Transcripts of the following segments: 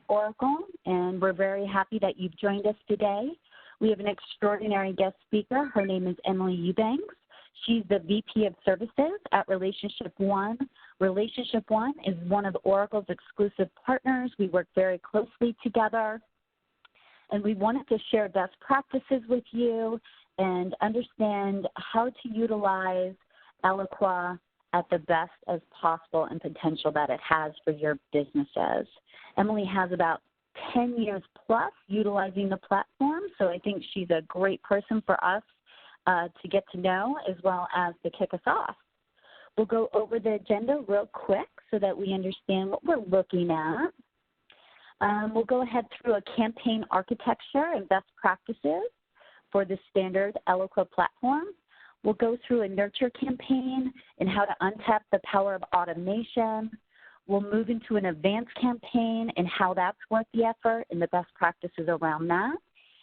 Oracle, and we're very happy that you've joined us today. We have an extraordinary guest speaker. Her name is Emily Eubanks. She's the VP of Services at Relationship One. Relationship One is one of Oracle's exclusive partners. We work very closely together, and we wanted to share best practices with you and understand how to utilize Eloqua at the best as possible and potential that it has for your businesses. Emily has about 10 years plus utilizing the platform, so I think she's a great person for us to get to know as well as to kick us off. We'll go over the agenda real quick so that we understand what we're looking at. We'll go ahead through a campaign architecture and best practices for the standard Eloqua platform. We'll go through a nurture campaign and how to untap the power of automation. We'll move into an advanced campaign and how that's worth the effort and the best practices around that.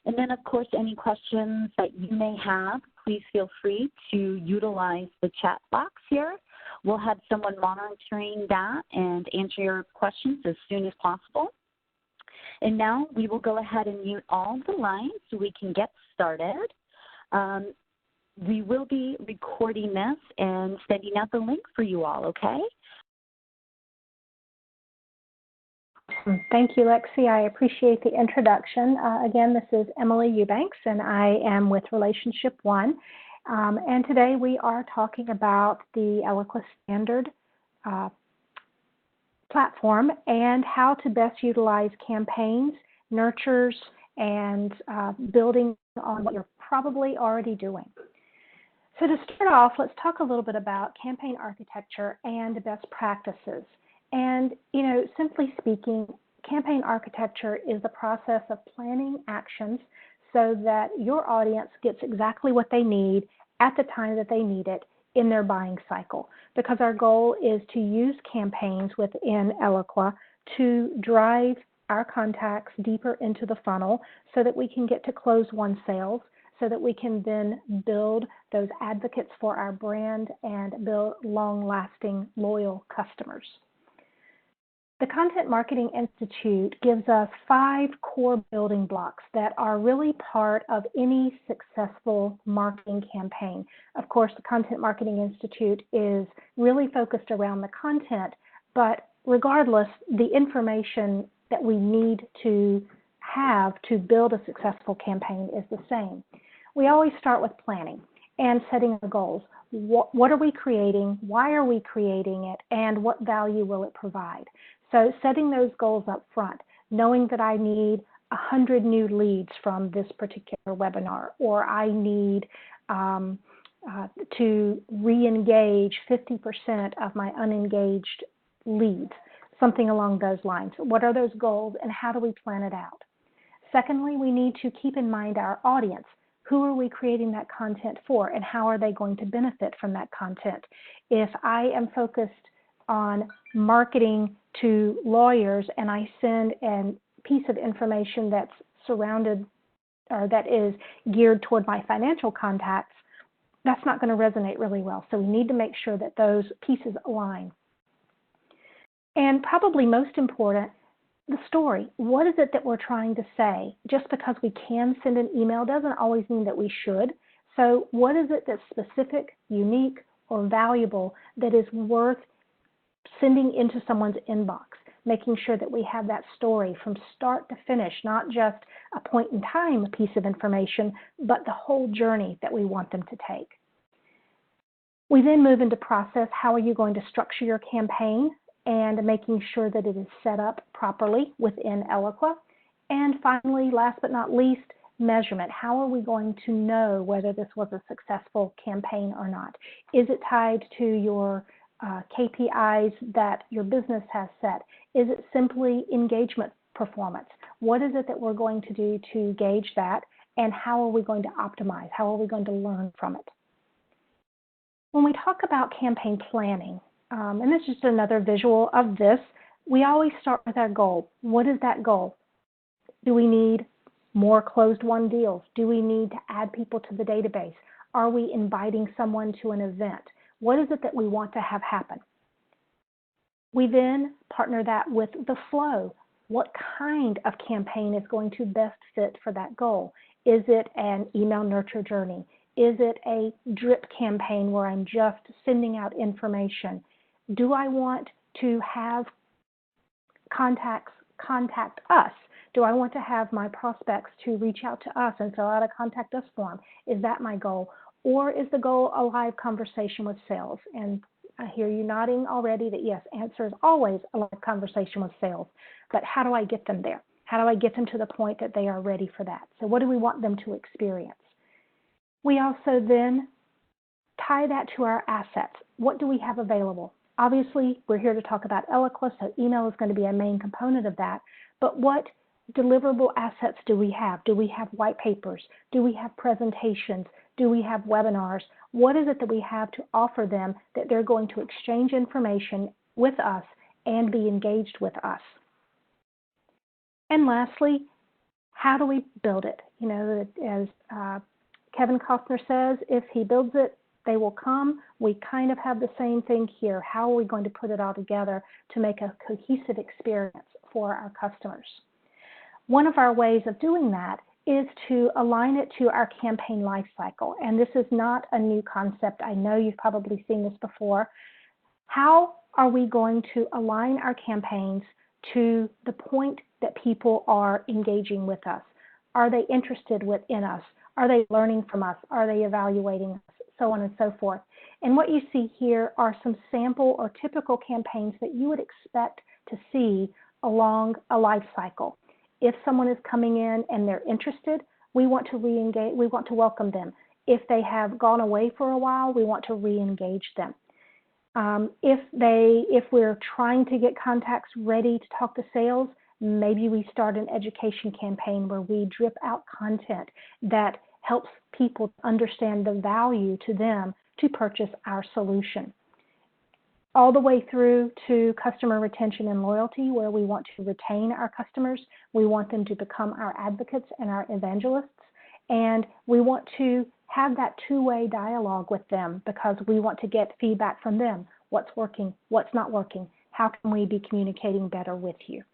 And then, of course, any questions that you may have, please feel free to utilize the chat box here. We'll have someone monitoring that and answer your questions as soon as possible. And now we will go ahead and mute all the lines so we can get started. We will be recording this and sending out the link for you all, okay? Thank you, Lexi. I appreciate the introduction. Again, this is Emily Eubanks, and I am with Relationship One. And today we are talking about the Eloqua Standard platform and how to best utilize campaigns, nurtures, and building on what you're probably already doing. So to start off, let's talk a little bit about campaign architecture and best practices. And, simply speaking, campaign architecture is the process of planning actions so that your audience gets exactly what they need at the time that they need it in their buying cycle. Because our goal is to use campaigns within Eloqua to drive our contacts deeper into the funnel so that we can get to close won sales, so that we can then build those advocates for our brand and build long-lasting, loyal customers. The Content Marketing Institute gives us 5 core building blocks that are really part of any successful marketing campaign. Of course, the Content Marketing Institute is really focused around the content, but regardless, the information that we need to have to build a successful campaign is the same. We always start with planning and setting our goals. What are we creating? Why are we creating it? And what value will it provide? So setting those goals up front, knowing that I need 100 new leads from this particular webinar, or I need to re-engage 50% of my unengaged leads, something along those lines. What are those goals and how do we plan it out? Secondly, we need to keep in mind our audience. Who are we creating that content for, and how are they going to benefit from that content? If I am focused on marketing to lawyers and I send a piece of information that's surrounded or that is geared toward my financial contacts, that's not going to resonate really well. So we need to make sure that those pieces align. And probably most important, the story. What is it that we're trying to say? Just because we can send an email doesn't always mean that we should. So what is it that's specific, unique, or valuable that is worth sending into someone's inbox? Making sure that we have that story from start to finish, not just a point in time piece of information, but the whole journey that we want them to take. We then move into process. How are you going to structure your campaign? And making sure that it is set up properly within Eloqua. And finally, last but not least, measurement. How are we going to know whether this was a successful campaign or not? Is it tied to your KPIs that your business has set? Is it simply engagement performance? What is it that we're going to do to gauge that? And how are we going to optimize? How are we going to learn from it? When we talk about campaign planning, and this is just another visual of this, we always start with our goal. What is that goal? Do we need more closed won deals? Do we need to add people to the database? Are we inviting someone to an event? What is it that we want to have happen? We then partner that with the flow. What kind of campaign is going to best fit for that goal? Is it an email nurture journey? Is it a drip campaign where I'm just sending out information? Do I want to have contacts contact us? Do I want to have my prospects to reach out to us and fill out a contact us form? Is that my goal? Or is the goal a live conversation with sales? And I hear you nodding already that yes, answer is always a live conversation with sales. But how do I get them there? How do I get them to the point that they are ready for that? So what do we want them to experience? We also then tie that to our assets. What do we have available? Obviously, we're here to talk about Eloqua, so email is going to be a main component of that. But what deliverable assets do we have? Do we have white papers? Do we have presentations? Do we have webinars? What is it that we have to offer them that they're going to exchange information with us and be engaged with us? And lastly, how do we build it? You know, as Kevin Costner says, if he builds it, they will come. We kind of have the same thing here. How are we going to put it all together to make a cohesive experience for our customers? One of our ways of doing that is to align it to our campaign life cycle. And this is not a new concept. I know you've probably seen this before. How are we going to align our campaigns to the point that people are engaging with us? Are they interested in us? Are they learning from us? Are they evaluating us? So on and so forth. And what you see here are some sample or typical campaigns that you would expect to see along a life cycle. If someone is coming in and they're interested, we want to re-engage, we want to welcome them. If they have gone away for a while, we want to re-engage them. If we're trying to get contacts ready to talk to sales, maybe we start an education campaign where we drip out content that helps people understand the value to them to purchase our solution. All the way through to customer retention and loyalty, where we want to retain our customers. We want them to become our advocates and our evangelists. And we want to have that two-way dialogue with them because we want to get feedback from them. What's working? What's not working? How can we be communicating better with you?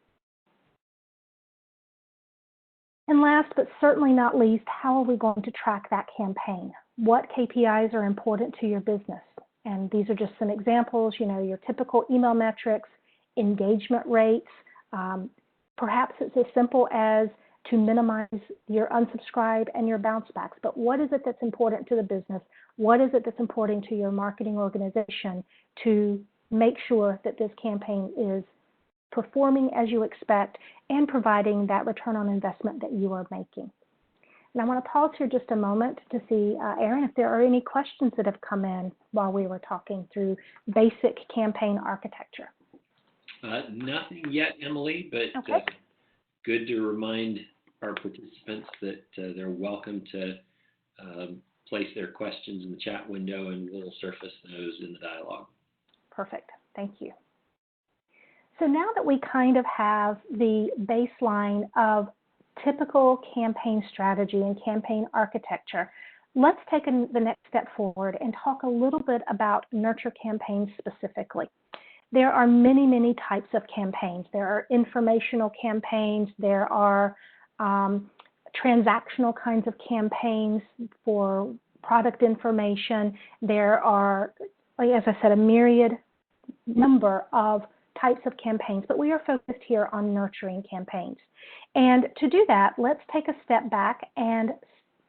And last but certainly not least, how are we going to track that campaign? What KPIs are important to your business? And these are just some examples, you know, your typical email metrics, engagement rates. Perhaps it's as simple as to minimize your unsubscribe and your bounce backs. But what is it that's important to the business? What is it that's important to your marketing organization to make sure that this campaign is performing as you expect and providing that return on investment that you are making? And I want to pause here just a moment to see, Erin, if there are any questions that have come in while we were talking through basic campaign architecture. Nothing yet, Emily, but okay. Good to remind our participants that they're welcome to place their questions in the chat window, and we'll surface those in the dialogue. Perfect. Thank you. So now that we kind of have the baseline of typical campaign strategy and campaign architecture, let's take the next step forward and talk a little bit about nurture campaigns specifically. There are many, many types of campaigns. There are informational campaigns. There are transactional kinds of campaigns for product information. There are, as I said, a myriad number of types of campaigns, but we are focused here on nurturing campaigns. And to do that, let's take a step back and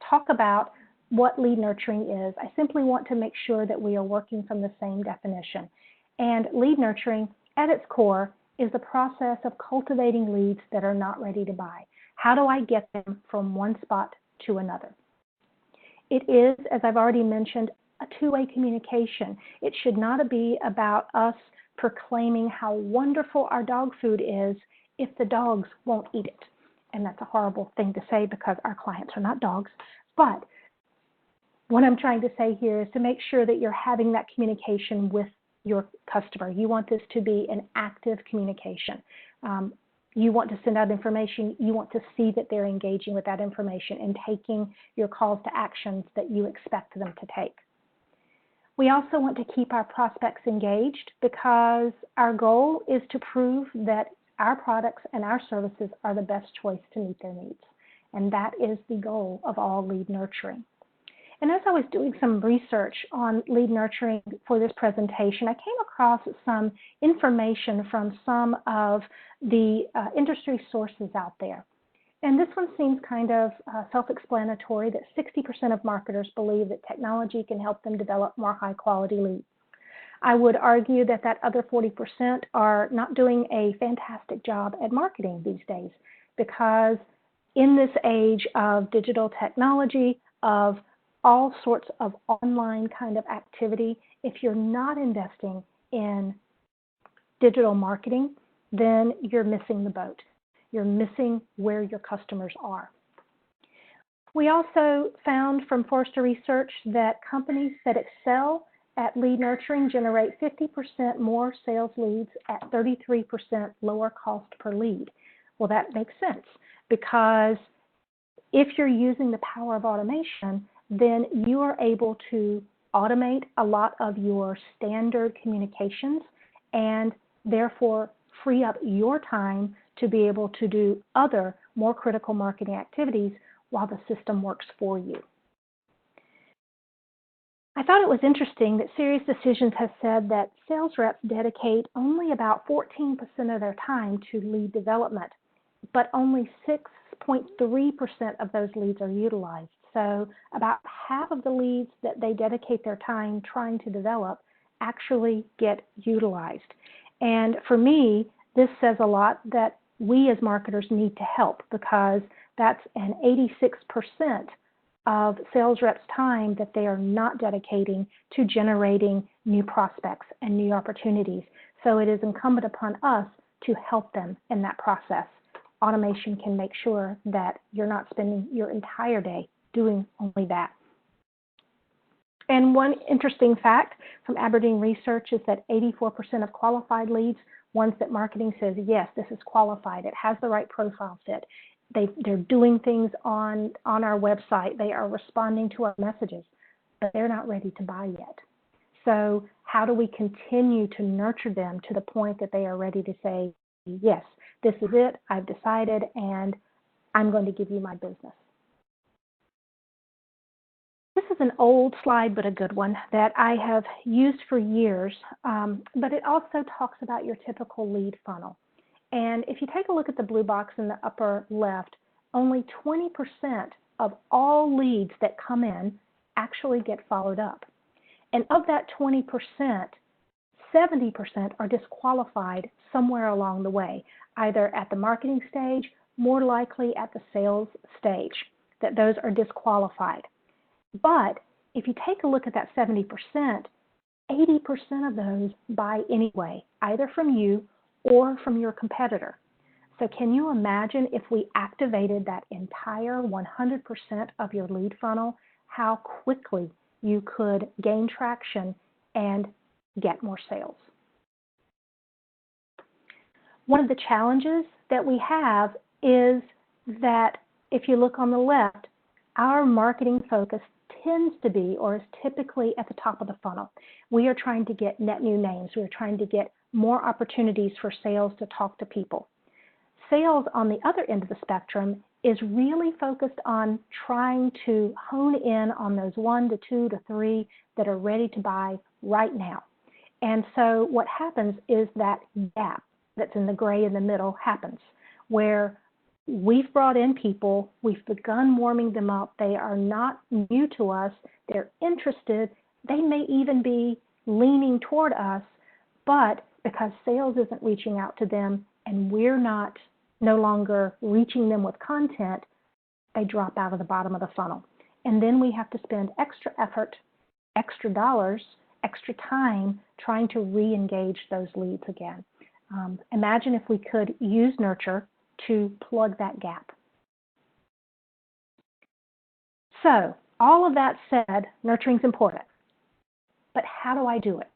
talk about what lead nurturing is. I simply want to make sure that we are working from the same definition. And lead nurturing, at its core, is the process of cultivating leads that are not ready to buy. How do I get them from one spot to another? It is, as I've already mentioned, a two-way communication. It should not be about us proclaiming how wonderful our dog food is if the dogs won't eat it. And that's a horrible thing to say because our clients are not dogs. But what I'm trying to say here is to make sure that you're having that communication with your customer. You want this to be an active communication. You want to send out information. You want to see that they're engaging with that information and taking your calls to actions that you expect them to take. We also want to keep our prospects engaged because our goal is to prove that our products and our services are the best choice to meet their needs. And that is the goal of all lead nurturing. And as I was doing some research on lead nurturing for this presentation, I came across some information from some of the industry sources out there. And this one seems kind of self-explanatory, that 60% of marketers believe that technology can help them develop more high-quality leads. I would argue that that other 40% are not doing a fantastic job at marketing these days, because in this age of digital technology, of all sorts of online kind of activity, if you're not investing in digital marketing, then you're missing the boat. You're missing where your customers are. We also found from Forrester Research that companies that excel at lead nurturing generate 50% more sales leads at 33% lower cost per lead. Well, that makes sense, because if you're using the power of automation, then you are able to automate a lot of your standard communications and therefore free up your time to be able to do other more critical marketing activities while the system works for you. I thought it was interesting that Sirius Decisions has said that sales reps dedicate only about 14% of their time to lead development, but only 6.3% of those leads are utilized. So about half of the leads that they dedicate their time trying to develop actually get utilized. And for me, this says a lot that we as marketers need to help, because that's an 86% of sales reps' time that they are not dedicating to generating new prospects and new opportunities. So it is incumbent upon us to help them in that process. Automation can make sure that you're not spending your entire day doing only that. And one interesting fact from Aberdeen Research is that 84% of qualified leads, ones that marketing says, yes, this is qualified, it has the right profile fit, they're doing things on our website, they are responding to our messages, but they're not ready to buy yet. So how do we continue to nurture them to the point that they are ready to say, yes, this is it, I've decided, and I'm going to give you my business. This is an old slide, but a good one, that I have used for years, but it also talks about your typical lead funnel. And if you take a look at the blue box in the upper left, only 20% of all leads that come in actually get followed up. And of that 20%, 70% are disqualified somewhere along the way, either at the marketing stage, more likely at the sales stage, that those are disqualified. But if you take a look at that 70%, 80% of those buy anyway, either from you or from your competitor. So can you imagine if we activated that entire 100% of your lead funnel, how quickly you could gain traction and get more sales? One of the challenges that we have is that if you look on the left, our marketing focus tends to be, or is typically at the top of the funnel. We are trying to get net new names. We are trying to get more opportunities for sales to talk to people. Sales on the other end of the spectrum is really focused on trying to hone in on those 1 to 2 to 3 that are ready to buy right now. And so what happens is that gap that's in the gray in the middle happens, where we've brought in people, we've begun warming them up, they are not new to us, they're interested, they may even be leaning toward us, but because sales isn't reaching out to them and we're no longer reaching them with content, they drop out of the bottom of the funnel. And then we have to spend extra effort, extra dollars, extra time trying to re-engage those leads again. Imagine if we could use nurture to plug that gap. So, all of that said, nurturing is important. But how do I do it?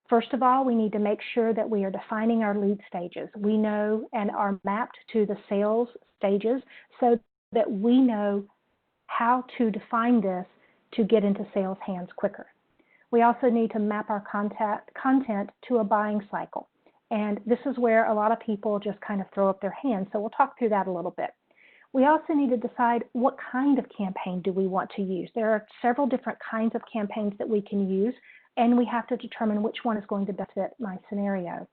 First of all, we need to make sure that we are defining our lead stages. We know and are mapped to the sales stages so that we know how to define this to get into sales hands quicker. We also need to map our content to a buying cycle. And this is where a lot of people just kind of throw up their hands. So we'll talk through that a little bit. We also need to decide what kind of campaign do we want to use. There are several different kinds of campaigns that we can use, and we have to determine which one is going to best fit my scenario.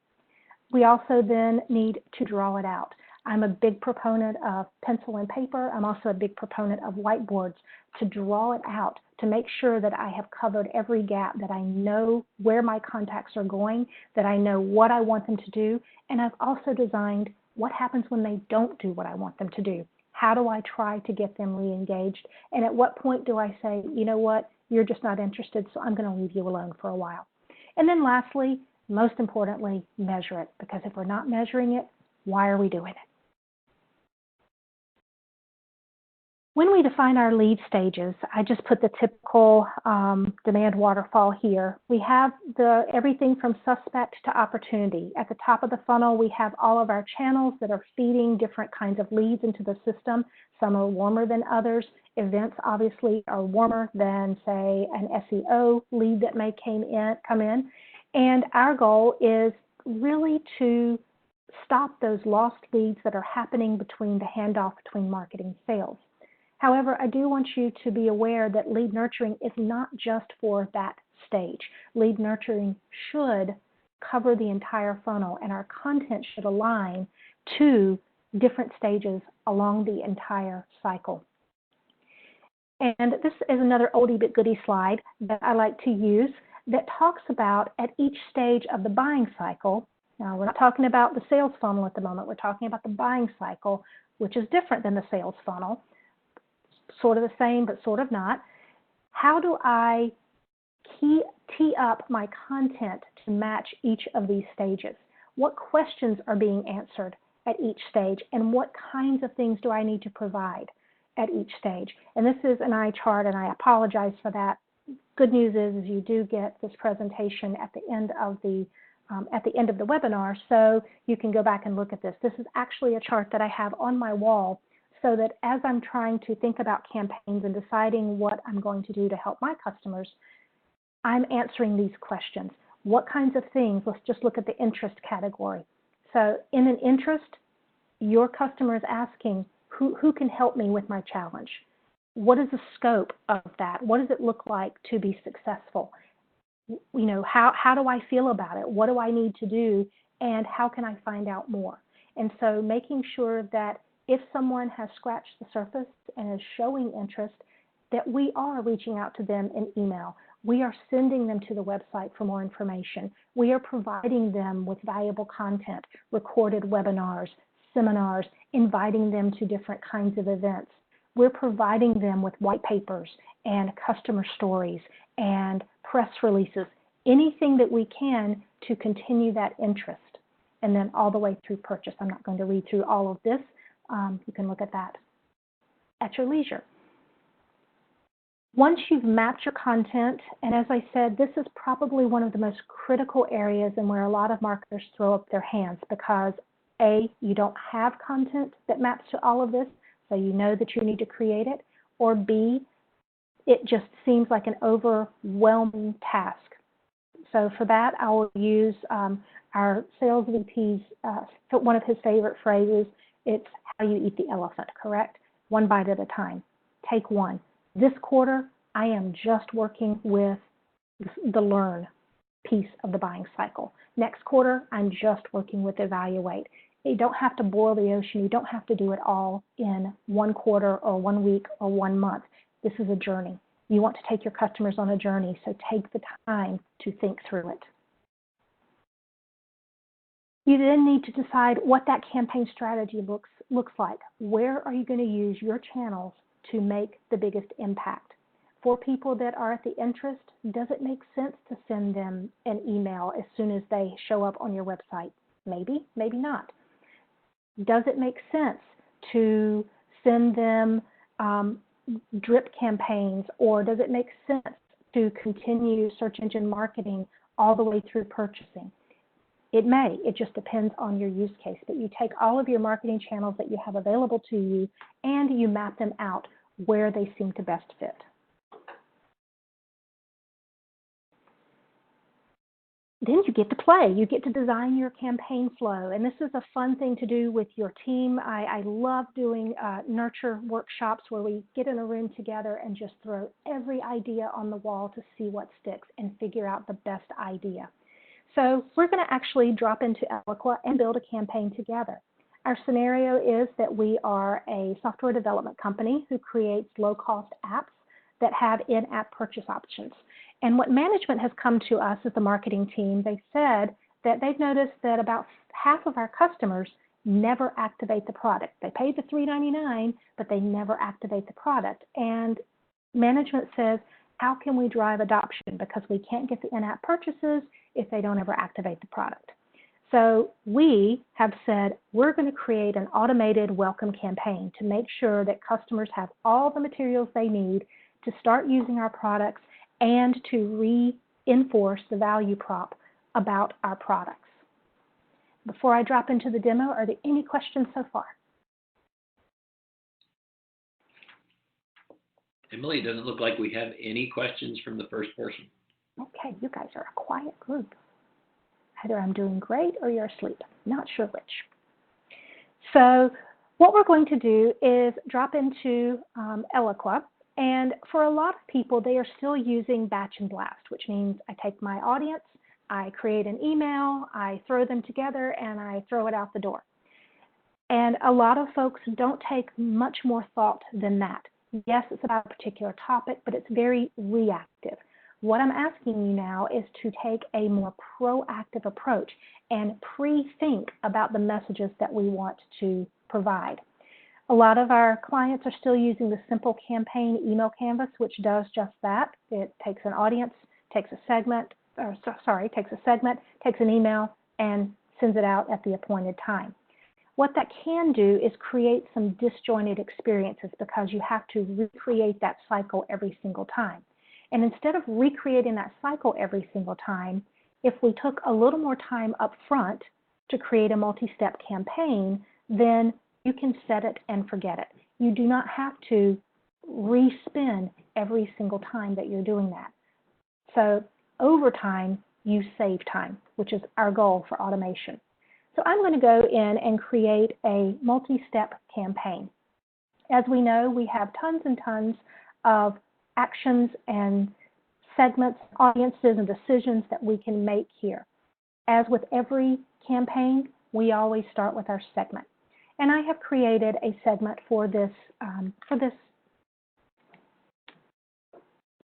We also then need to draw it out. I'm a big proponent of pencil and paper. I'm also a big proponent of whiteboards to draw it out, to make sure that I have covered every gap, that I know where my contacts are going, that I know what I want them to do, and I've also designed what happens when they don't do what I want them to do. How do I try to get them re-engaged? And at what point do I say, you know what, you're just not interested, so I'm going to leave you alone for a while. And then lastly, most importantly, measure it, because if we're not measuring it, why are we doing it? When we define our lead stages, I just put the typical demand waterfall here. We have everything from suspect to opportunity. At the top of the funnel, we have all of our channels that are feeding different kinds of leads into the system. Some are warmer than others. Events obviously are warmer than, say, an SEO lead that may come in. And our goal is really to stop those lost leads that are happening between the handoff between marketing and sales. However, I do want you to be aware that lead nurturing is not just for that stage. Lead nurturing should cover the entire funnel, and our content should align to different stages along the entire cycle. And this is another oldie but goodie slide that I like to use that talks about at each stage of the buying cycle. Now, we're not talking about the sales funnel at the moment. We're talking about the buying cycle, which is different than the sales funnel. Sort of the same, but sort of not. How do I tee up my content to match each of these stages? What questions are being answered at each stage, and what kinds of things do I need to provide at each stage? And this is an eye chart, and I apologize for that. Good news is you do get this presentation at the end of the webinar, so you can go back and look at this. This is actually a chart that I have on my wall, so that as I'm trying to think about campaigns and deciding what I'm going to do to help my customers, I'm answering these questions. What kinds of things? Let's just look at the interest category. So in an interest, your customer is asking, who can help me with my challenge? What is the scope of that? What does it look like to be successful? You know, how do I feel about it? What do I need to do? And how can I find out more? And so making sure that if someone has scratched the surface and is showing interest, that we are reaching out to them in email. We are sending them to the website for more information. We are providing them with valuable content, recorded webinars, seminars, inviting them to different kinds of events. We're providing them with white papers and customer stories and press releases, anything that we can to continue that interest, and then all the way through purchase. I'm not going to read through all of this. You can look at that at your leisure. Once you've mapped your content, and as I said, this is probably one of the most critical areas and where a lot of marketers throw up their hands because A, you don't have content that maps to all of this, so you know that you need to create it, or B, it just seems like an overwhelming task. So for that, I will use our sales VP's, one of his favorite phrases, it's how you eat the elephant, correct? One bite at a time. Take one. This quarter, I am just working with the learn piece of the buying cycle. Next quarter, I'm just working with evaluate. You don't have to boil the ocean. You don't have to do it all in one quarter or 1 week or 1 month. This is a journey. You want to take your customers on a journey, so take the time to think through it. You then need to decide what that campaign strategy looks like. Where are you going to use your channels to make the biggest impact? For people that are at the interest, does it make sense to send them an email as soon as they show up on your website? Maybe, maybe not. Does it make sense to send them drip campaigns, or does it make sense to continue search engine marketing all the way through purchasing? It may. It just depends on your use case. But you take all of your marketing channels that you have available to you and you map them out where they seem to best fit. then you get to play. You get to design your campaign flow. And this is a fun thing to do with your team. I love doing nurture workshops where we get in a room together and just throw every idea on the wall to see what sticks and figure out the best idea. So we're going to actually drop into Eloqua and build a campaign together. Our scenario is that we are a software development company who creates low-cost apps that have in-app purchase options. And what management has come to us as the marketing team, they said that they've noticed that about half of our customers never activate the product. They pay the $3.99, but they never activate the product. And management says, how can we drive adoption? Because we can't get the in-app purchases if they don't ever activate the product. So we have said we're going to create an automated welcome campaign to make sure that customers have all the materials they need to start using our products and to reinforce the value prop about our products. Before I drop into the demo, are there any questions so far? Emily, it doesn't look like we have any questions from the first person. Okay, you guys are a quiet group. Either I'm doing great or you're asleep. Not sure which. So what we're going to do is drop into Eloqua. And for a lot of people, they are still using batch and blast, which means I take my audience, I create an email, I throw them together, and I throw it out the door. And a lot of folks don't take much more thought than that. Yes, it's about a particular topic, but it's very reactive. What I'm asking you now is to take a more proactive approach and pre-think about the messages that we want to provide. A lot of our clients are still using the simple campaign email canvas, which does just that. It takes an audience, takes a segment, takes an email, and sends it out at the appointed time. What that can do is create some disjointed experiences because you have to recreate that cycle every single time. And instead of recreating that cycle every single time, if we took a little more time up front to create a multi-step campaign, then you can set it and forget it. You do not have to respin every single time that you're doing that. So over time, you save time, which is our goal for automation. So I'm going to go in and create a multi-step campaign. As we know, we have tons and tons of actions and segments, audiences, and decisions that we can make here. As with every campaign, we always start with our segment. And I have created a segment for this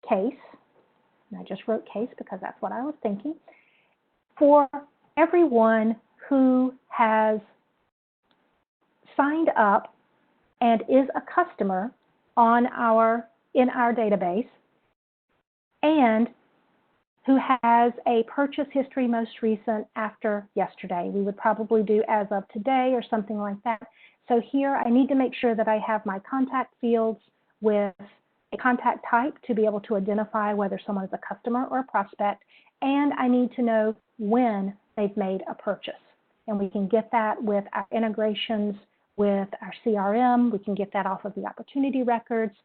case. And I just wrote case because that's what I was thinking. For everyone who has signed up and is a customer in our database and who has a purchase history most recent after yesterday. We would probably do as of today or something like that. So here I need to make sure that I have my contact fields with a contact type to be able to identify whether someone is a customer or a prospect, and I need to know when they've made a purchase. And we can get that with our integrations with our CRM. We can get that off of the opportunity records.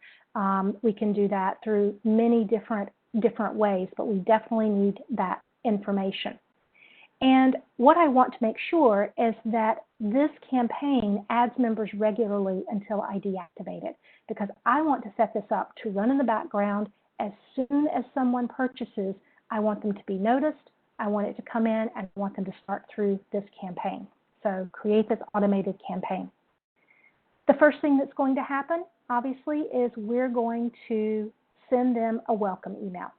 We can do that through many different ways, but we definitely need that information. And what I want to make sure is that this campaign adds members regularly until I deactivate it, because I want to set this up to run in the background. As soon as someone purchases, I want them to be noticed, I want it to come in, and I want them to start through this campaign. So create this automated campaign. The first thing that's going to happen, obviously, is we're going to send them a welcome email.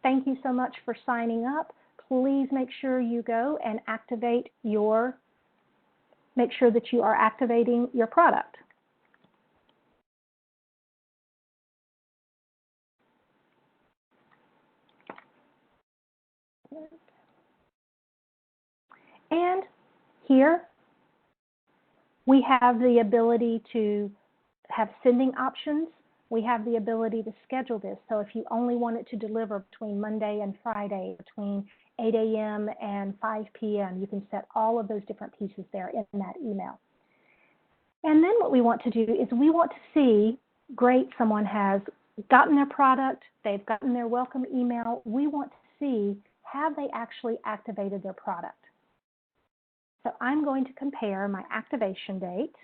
Thank you so much for signing up. Please make sure you go and make sure that you are activating your product. And here we have the ability to have sending options. We have the ability to schedule this. So if you only want it to deliver between Monday and Friday, between 8 a.m. and 5 p.m., you can set all of those different pieces there in that email. And then what we want to do is we want to see, great, someone has gotten their product, they've gotten their welcome email. We want to see, have they actually activated their product? So I'm going to compare my activation date.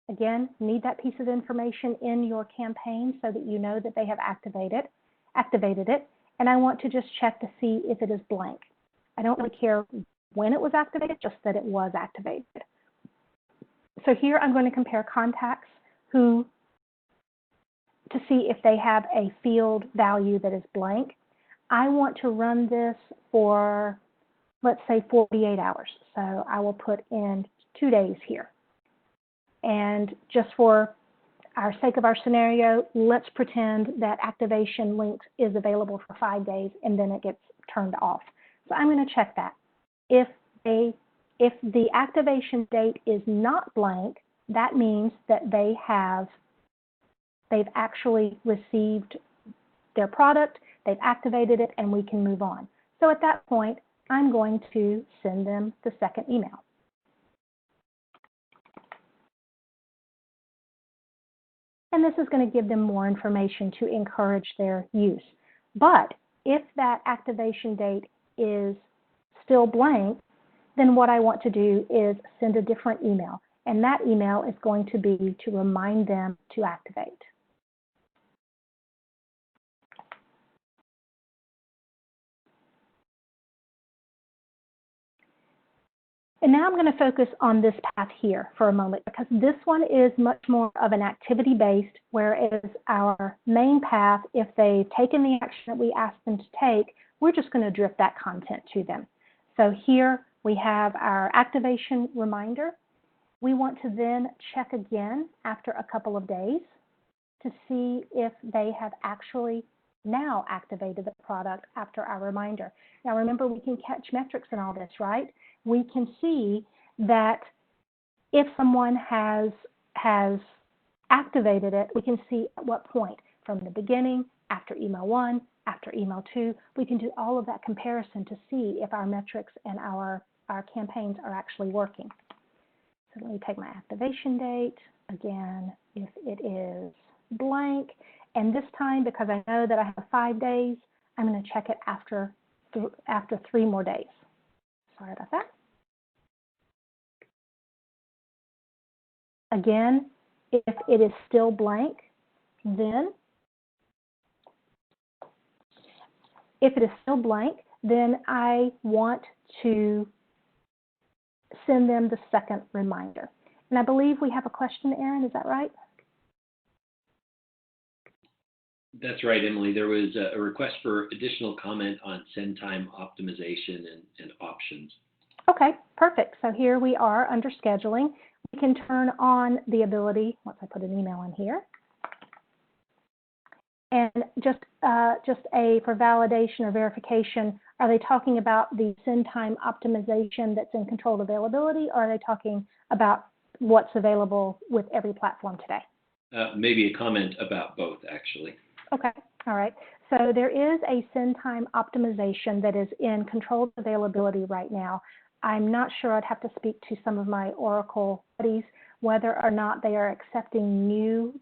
Again, need that piece of information in your campaign so that you know that they have activated it. And I want to just check to see if it is blank. I don't really care when it was activated, just that it was activated. So here I'm going to compare contacts to see if they have a field value that is blank. I want to run this for, let's say, 48 hours. So I will put in 2 days here. And just for our sake of our scenario, let's pretend that activation links is available for 5 days and then it gets turned off. So I'm going to check that. If the activation date is not blank, that means that they've actually received their product, they've activated it, and we can move on. So at that point, I'm going to send them the second email. And this is going to give them more information to encourage their use. But if that activation date is still blank, then what I want to do is send a different email. And that email is going to be to remind them to activate. And now I'm going to focus on this path here for a moment, because this one is much more of an activity-based, whereas our main path, if they've taken the action that we asked them to take, we're just going to drip that content to them. So here we have our activation reminder. We want to then check again after a couple of days to see if they have actually now activated the product after our reminder. Now remember, we can catch metrics in all this, right? We can see that if someone has activated it, we can see at what point, from the beginning, after email 1, after email 2, we can do all of that comparison to see if our metrics and our campaigns are actually working. So let me take my activation date. Again, if it is blank, and this time, because I know that I have 5 days, I'm going to check it after 3 more days. Sorry about that. Again, if it is still blank, then I want to send them the second reminder. And I believe we have a question, Aaron, is that right? That's right, Emily. There was a request for additional comment on send time optimization and options. Okay, perfect. So here we are under scheduling. We can turn on the ability, once I put an email in here. And just for validation or verification, are they talking about the send time optimization that's in controlled availability, or are they talking about what's available with every platform today? Maybe a comment about both, actually. Okay, all right. So there is a send time optimization that is in controlled availability right now. I'm not sure, I'd have to speak to some of my Oracle buddies whether or not they are accepting new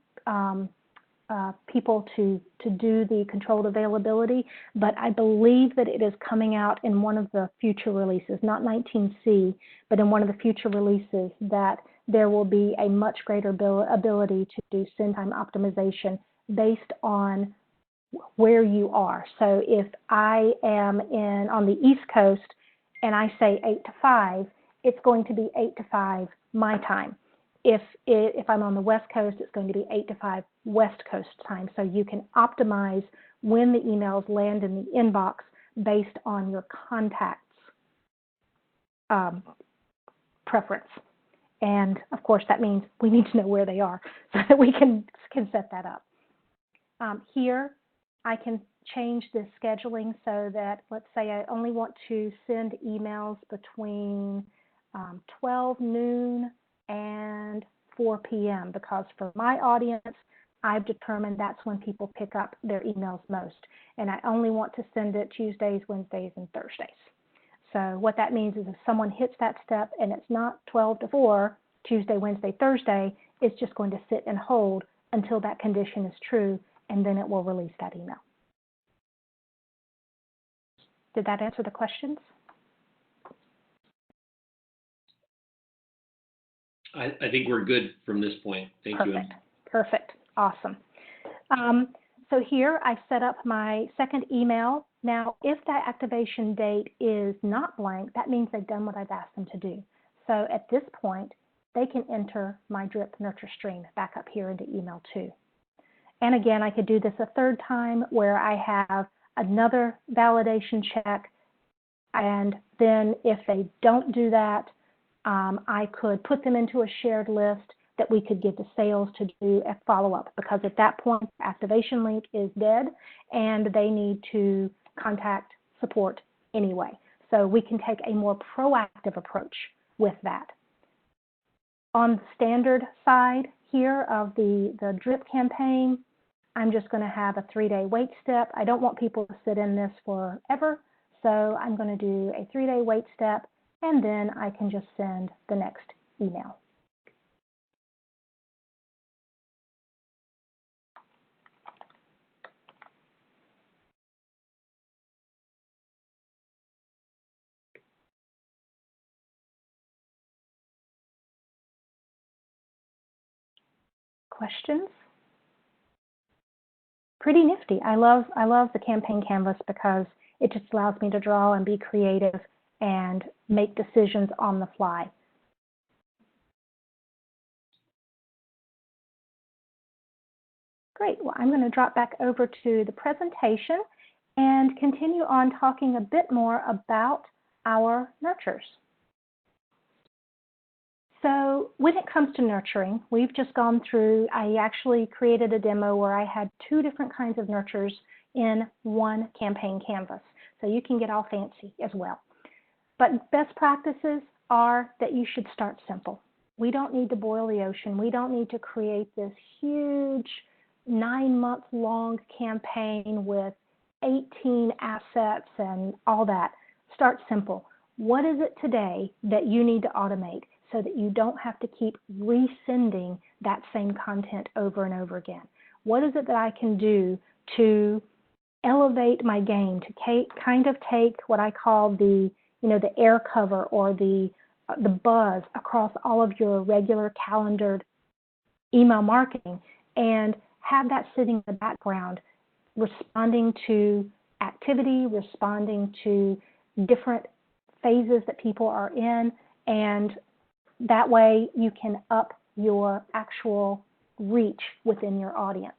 people to do the controlled availability, but I believe that it is coming out in one of the future releases, not 19C, but in one of the future releases, that there will be a much greater ability to do send time optimization based on where you are. So if I am on the East Coast and I say 8 to 5, it's going to be 8 to 5 my time. If I'm on the West Coast, it's going to be 8 to 5 West Coast time. So you can optimize when the emails land in the inbox based on your contacts preference. And of course, that means we need to know where they are so that we can set that up. Here, I can change the scheduling so that, let's say I only want to send emails between 12 noon and 4 p.m. because for my audience, I've determined that's when people pick up their emails most. And I only want to send it Tuesdays, Wednesdays, and Thursdays. So what that means is if someone hits that step and it's not 12 to 4, Tuesday, Wednesday, Thursday, it's just going to sit and hold until that condition is true, and then it will release that email. Did that answer the questions? I think we're good from this point. Thank you. Perfect. Perfect. Awesome. So here I've set up my second email. Now, if that activation date is not blank, that means they've done what I've asked them to do. So at this point, they can enter my drip nurture stream back up here into email 2. And again, I could do this a third time where I have another validation check. And then if they don't do that, I could put them into a shared list that we could give to sales to do a follow-up, because at that point, the activation link is dead and they need to contact support anyway. So we can take a more proactive approach with that. On the standard side here of the drip campaign, I'm just going to have a 3-day wait step. I don't want people to sit in this forever, so I'm going to do a 3-day wait step, and then I can just send the next email. Questions? Pretty nifty. I love the campaign canvas because it just allows me to draw and be creative and make decisions on the fly. Great. Well, I'm going to drop back over to the presentation and continue on talking a bit more about our nurtures. So when it comes to nurturing, we've just gone through, I actually created a demo where I had 2 different kinds of nurtures in one campaign canvas. So you can get all fancy as well. But best practices are that you should start simple. We don't need to boil the ocean. We don't need to create this huge 9-month-long campaign with 18 assets and all that. Start simple. What is it today that you need to automate so that you don't have to keep resending that same content over and over again? What is it that I can do to elevate my game, to kind of take what I call the air cover or the buzz across all of your regular calendared email marketing and have that sitting in the background, responding to activity, responding to different phases that people are in, and that way you can up your actual reach within your audience.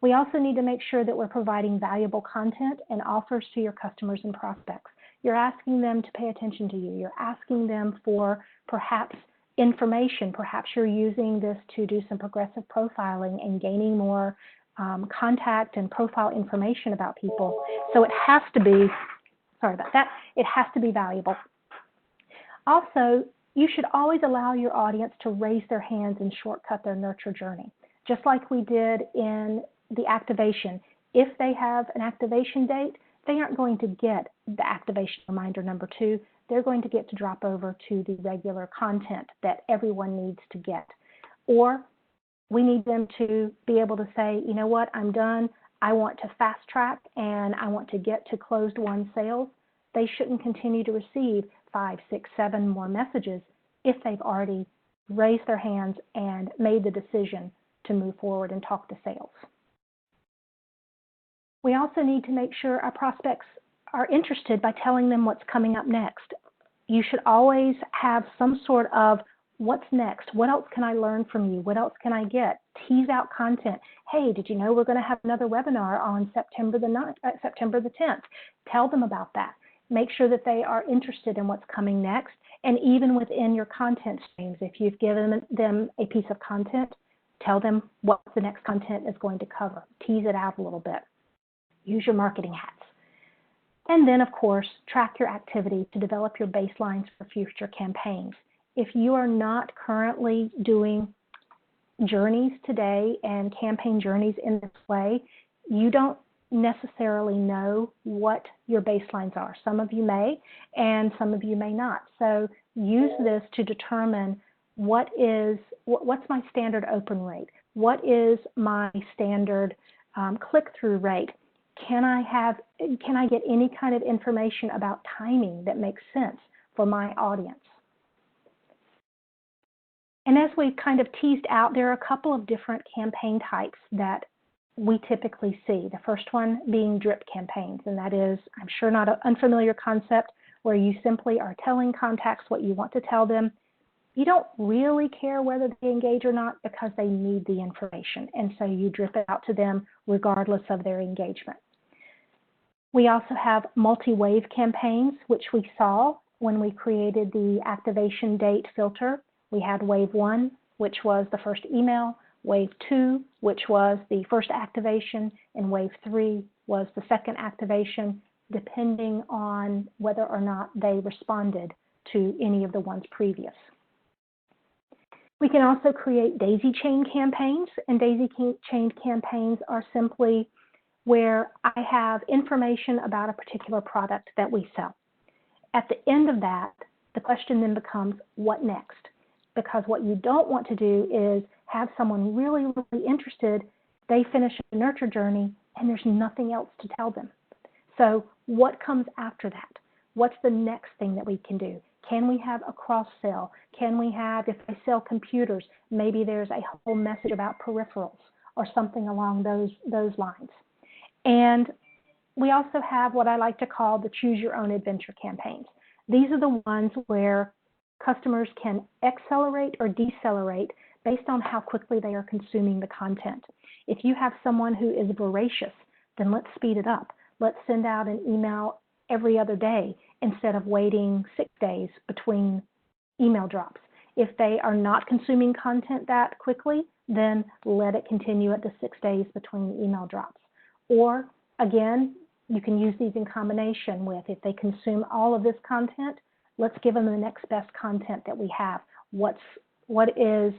We also need to make sure that we're providing valuable content and offers to your customers and prospects. You're asking them to pay attention to you. You're asking them for perhaps information. Perhaps you're using this to do some progressive profiling and gaining more contact and profile information about people. So it has to be, sorry about that, it has to be valuable. Also, you should always allow your audience to raise their hands and shortcut their nurture journey. Just like we did in the activation. If they have an activation date, they aren't going to get the activation reminder number 2. They're going to get to drop over to the regular content that everyone needs to get. Or we need them to be able to say, you know what, I'm done. I want to fast track and I want to get to closed won sales. They shouldn't continue to receive 5, 6, 7 more messages if they've already raised their hands and made the decision to move forward and talk to sales. We also need to make sure our prospects are interested by telling them what's coming up next. You should always have some sort of what's next? What else can I learn from you? What else can I get? Tease out content. Hey, did you know we're going to have another webinar on September the 10th? Tell them about that. Make sure that they are interested in what's coming next. And even within your content streams, if you've given them a piece of content, tell them what the next content is going to cover. Tease it out a little bit. Use your marketing hats. And then, of course, track your activity to develop your baselines for future campaigns. If you are not currently doing journeys today and campaign journeys in this way, you don't necessarily know what your baselines are. Some of you may, and some of you may not. So use this to determine what's my standard open rate? What is my standard click-through rate? Can I get any kind of information about timing that makes sense for my audience? And as we kind of teased out, there are a couple of different campaign types that we typically see. The first one being drip campaigns, and that is, I'm sure, not an unfamiliar concept, where you simply are telling contacts what you want to tell them. You don't really care whether they engage or not because they need the information, and so you drip it out to them regardless of their engagement. We also have multi-wave campaigns, which we saw when we created the activation date filter. We had wave 1, which was the first email, wave 2, which was the first activation, and wave 3 was the second activation, depending on whether or not they responded to any of the ones previous. We can also create daisy chain campaigns, and daisy chain campaigns are simply where I have information about a particular product that we sell. At the end of that, the question then becomes, what next? Because what you don't want to do is have someone really, really interested, they finish a nurture journey, and there's nothing else to tell them. So what comes after that? What's the next thing that we can do? Can we have a cross-sell? Can we have, if I sell computers, maybe there's a whole message about peripherals or something along those lines. And we also have what I like to call the choose your own adventure campaigns. These are the ones where customers can accelerate or decelerate based on how quickly they are consuming the content. If you have someone who is voracious, then let's speed it up. Let's send out an email every other day instead of waiting 6 days between email drops. If they are not consuming content that quickly, then let it continue at the 6 days between email drops. Or again, you can use these in combination with, if they consume all of this content, let's give them the next best content that we have. What is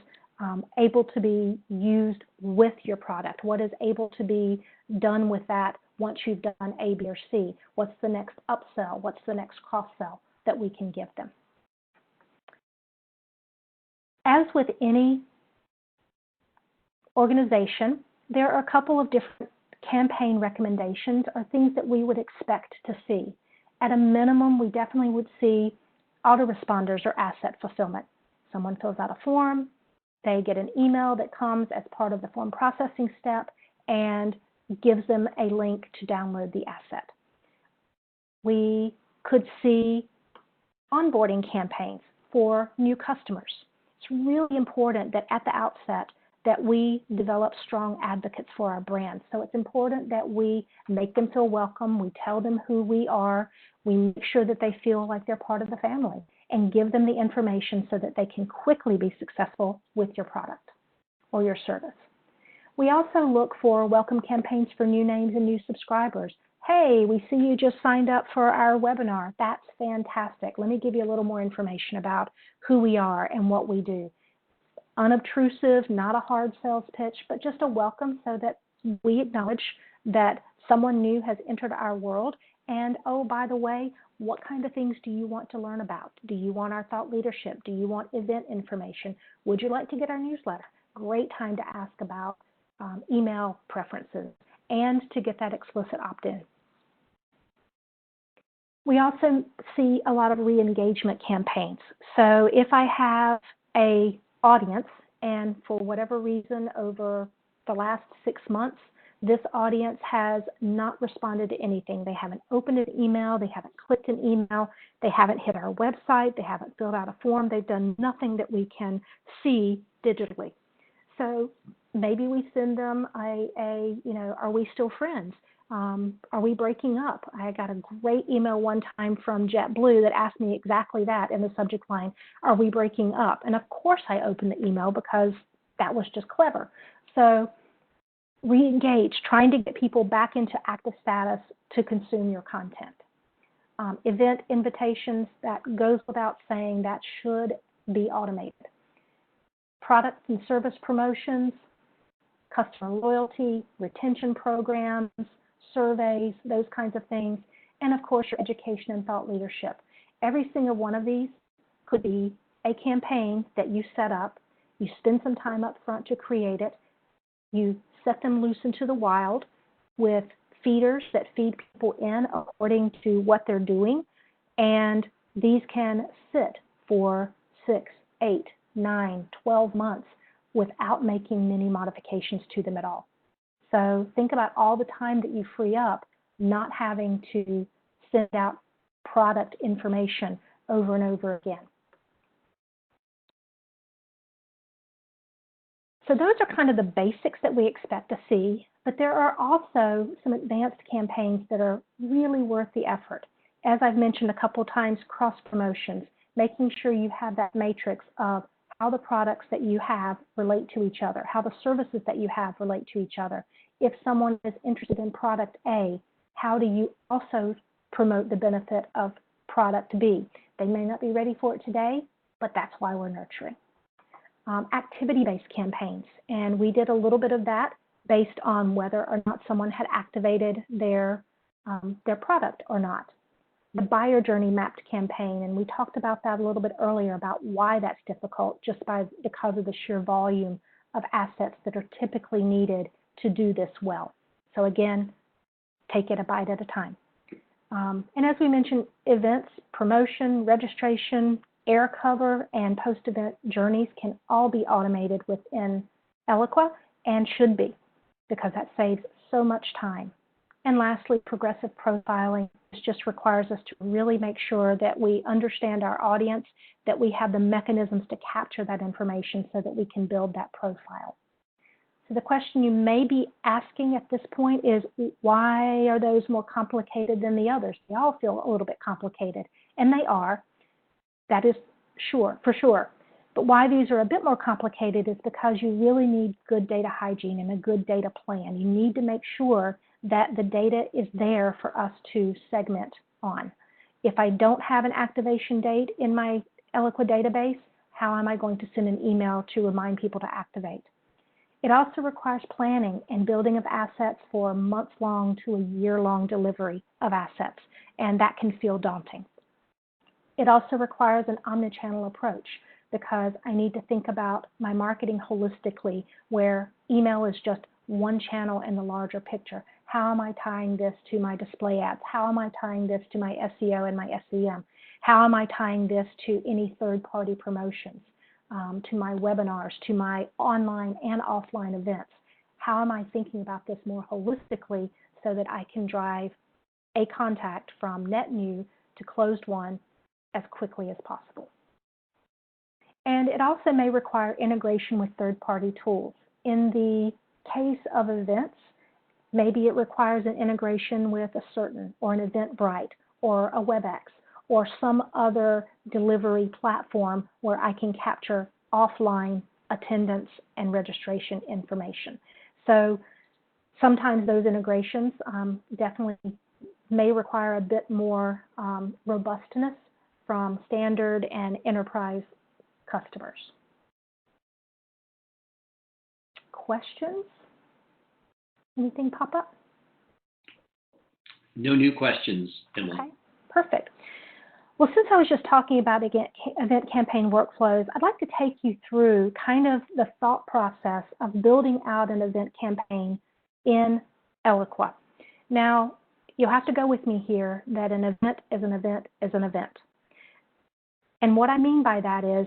able to be used with your product? What is able to be done with that once you've done A, B, or C? What's the next upsell? What's the next cross-sell that we can give them? As with any organization, there are a couple of different campaign recommendations or things that we would expect to see. At a minimum, we definitely would see autoresponders or asset fulfillment. Someone fills out a form, they get an email that comes as part of the form processing step and gives them a link to download the asset. We could see onboarding campaigns for new customers. It's really important that at the outset that we develop strong advocates for our brand. So it's important that we make them feel welcome, we tell them who we are, we make sure that they feel like they're part of the family, and give them the information so that they can quickly be successful with your product or your service. We also look for welcome campaigns for new names and new subscribers. Hey, we see you just signed up for our webinar. That's fantastic. Let me give you a little more information about who we are and what we do. Unobtrusive, not a hard sales pitch, but just a welcome so that we acknowledge that someone new has entered our world. And oh, by the way, what kind of things do you want to learn about? Do you want our thought leadership? Do you want event information? Would you like to get our newsletter? Great time to ask about email preferences and to get that explicit opt-in. We also see a lot of re-engagement campaigns. So if I have an audience and for whatever reason over the last 6 months, this audience has not responded to anything. They haven't opened an email, they haven't clicked an email, they haven't hit our website, they haven't filled out a form, they've done nothing that we can see digitally. So maybe we send them are we still friends? Are we breaking up? I got a great email one time from JetBlue that asked me exactly that in the subject line, are we breaking up? And of course I opened the email because that was just clever. So re-engage, trying to get people back into active status to consume your content. Event invitations, that goes without saying, that should be automated. Products and service promotions, customer loyalty, retention programs, surveys, those kinds of things, and of course your education and thought leadership. Every single one of these could be a campaign that you set up, you spend some time up front to create it, You set them loose into the wild with feeders that feed people in according to what they're doing, and these can sit for 6, 8, 9, 12 months without making many modifications to them at all. So think about all the time that you free up not having to send out product information over and over again. So those are kind of the basics that we expect to see, but there are also some advanced campaigns that are really worth the effort. As I've mentioned a couple of times, cross promotions, making sure you have that matrix of how the products that you have relate to each other, how the services that you have relate to each other. If someone is interested in product A, how do you also promote the benefit of product B? They may not be ready for it today, but that's why we're nurturing. Activity-based campaigns, and we did a little bit of that based on whether or not someone had activated their product or not. The buyer journey mapped campaign, and we talked about that a little bit earlier about why that's difficult just because of the sheer volume of assets that are typically needed to do this well. So again, take it a bite at a time. And as we mentioned, events, promotion, registration, air cover, and post-event journeys can all be automated within Eloqua and should be, because that saves so much time. And lastly, progressive profiling. This just requires us to really make sure that we understand our audience, that we have the mechanisms to capture that information so that we can build that profile. So the question you may be asking at this point is, why are those more complicated than the others? They all feel a little bit complicated, and they are. That is for sure. But why these are a bit more complicated is because you really need good data hygiene and a good data plan. You need to make sure that the data is there for us to segment on. If I don't have an activation date in my Eloqua database, how am I going to send an email to remind people to activate? It also requires planning and building of assets for months-long to a year-long delivery of assets, and that can feel daunting. It also requires an omnichannel approach because I need to think about my marketing holistically, where email is just one channel in the larger picture. How am I tying this to my display ads? How am I tying this to my SEO and my SEM? How am I tying this to any third-party promotions, to my webinars, to my online and offline events? How am I thinking about this more holistically so that I can drive a contact from net new to closed one as quickly as possible? And it also may require integration with third-party tools. In the case of events, maybe it requires an integration with a Certain or an Eventbrite or a WebEx or some other delivery platform where I can capture offline attendance and registration information. So sometimes those integrations definitely may require a bit more robustness from standard and enterprise customers. Questions? Anything pop up? No new questions, Emily. Okay, perfect. Well, since I was just talking about event campaign workflows, I'd like to take you through kind of the thought process of building out an event campaign in Eloqua. Now, you'll have to go with me here that an event is an event is an event. And what I mean by that is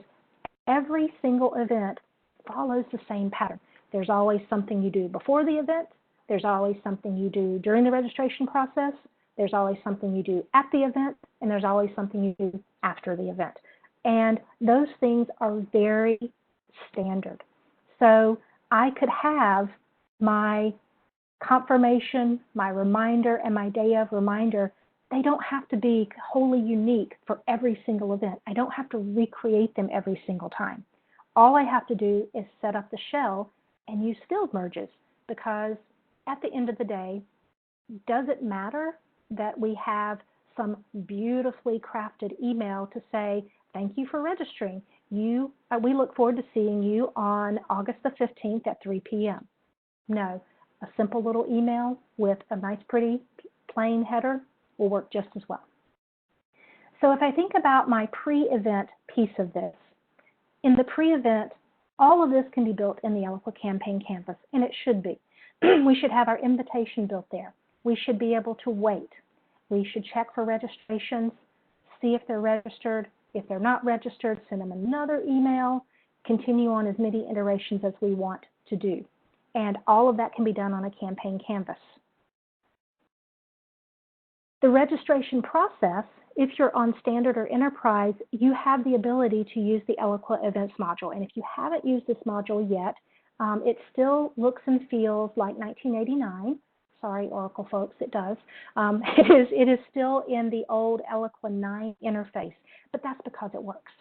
every single event follows the same pattern. There's always something you do before the event. There's always something you do during the registration process. There's always something you do at the event, and there's always something you do after the event. And those things are very standard. So I could have my confirmation, my reminder, and my day of reminder. They don't have to be wholly unique for every single event. I don't have to recreate them every single time. All I have to do is set up the shell and use field merges, because at the end of the day, does it matter that we have some beautifully crafted email to say, thank you for registering. We look forward to seeing you on August the 15th at 3 p.m. No, a simple little email with a nice, pretty, plain header will work just as well. So if I think about my pre-event piece of this, in the pre-event, All of this can be built in the Eloqua campaign canvas, and it should be. We should have our invitation built there. We should be able to wait. We should check for registrations, see if they're registered. If they're not registered, send them another email, continue on as many iterations as we want to do. And all of that can be done on a campaign canvas. The registration process, if you're on Standard or Enterprise, you have the ability to use the Eloqua Events module. And if you haven't used this module yet, it still looks and feels like 1989. Sorry, Oracle folks, it does. It is still in the old Eloqua 9 interface, but that's because it works.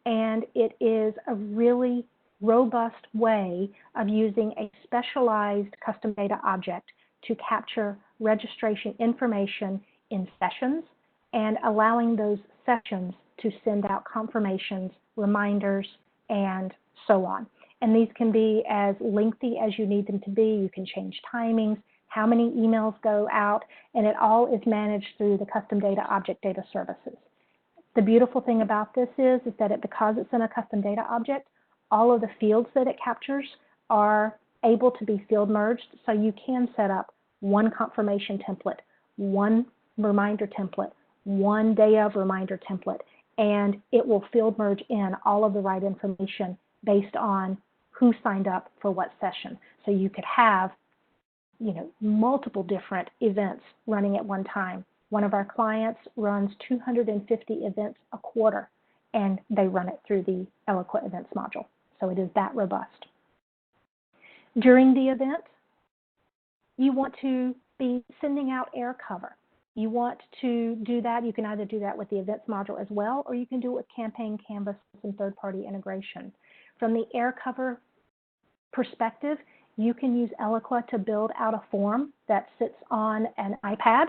And it is a really robust way of using a specialized custom data object to capture registration information in sessions and allowing those sessions to send out confirmations, reminders, and so on. And these can be as lengthy as you need them to be. You can change timings, how many emails go out, and it all is managed through the custom data object data services. The beautiful thing about this is that because it's in a custom data object, all of the fields that it captures are able to be field merged, so you can set up one confirmation template, one reminder template, one day of reminder template, and it will field merge in all of the right information based on who signed up for what session. So you could have, multiple different events running at one time. One of our clients runs 250 events a quarter, and they run it through the Eloqua Events module. So it is that robust. During the event, you want to be sending out air cover. You want to do that. You can either do that with the Events module as well, or you can do it with Campaign Canvas and third-party integration. From the air cover perspective, you can use Eloqua to build out a form that sits on an iPad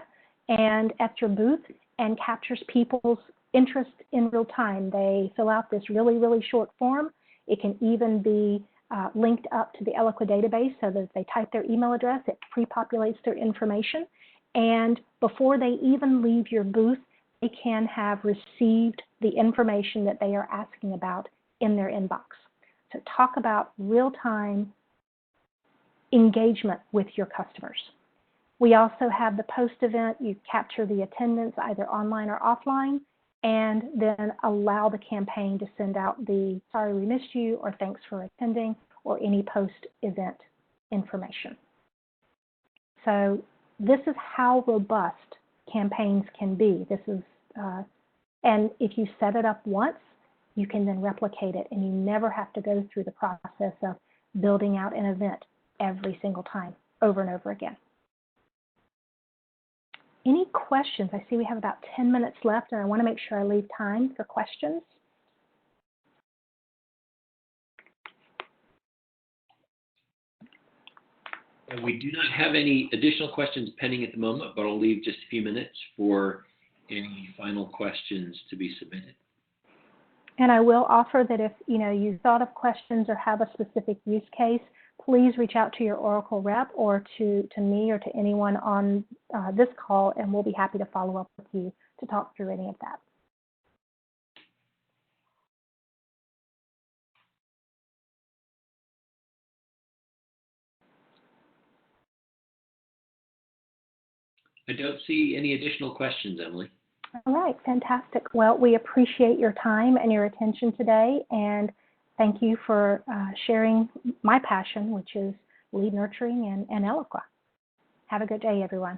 and at your booth and captures people's interest in real time. They fill out this really, really short form. It can even be linked up to the Eloqua database so that if they type their email address, it pre-populates their information. And before they even leave your booth, they can have received the information that they are asking about in their inbox. So talk about real-time engagement with your customers. We also have the post-event. You capture the attendance either online or offline, and then allow the campaign to send out the sorry we missed you, or thanks for attending, or any post-event information. So this is how robust campaigns can be. This is, and if you set it up once, you can then replicate it, and you never have to go through the process of building out an event every single time, over and over again. Any questions? I see we have about 10 minutes left, and I want to make sure I leave time for questions. We do not have any additional questions pending at the moment, but I'll leave just a few minutes for any final questions to be submitted. And I will offer that if you thought of questions or have a specific use case, please reach out to your Oracle rep or to me or to anyone on this call, and we'll be happy to follow up with you to talk through any of that. I don't see any additional questions, Emily. All right, fantastic. Well, we appreciate your time and your attention today, and thank you for sharing my passion, which is lead nurturing and Eloqua. Have a good day, everyone.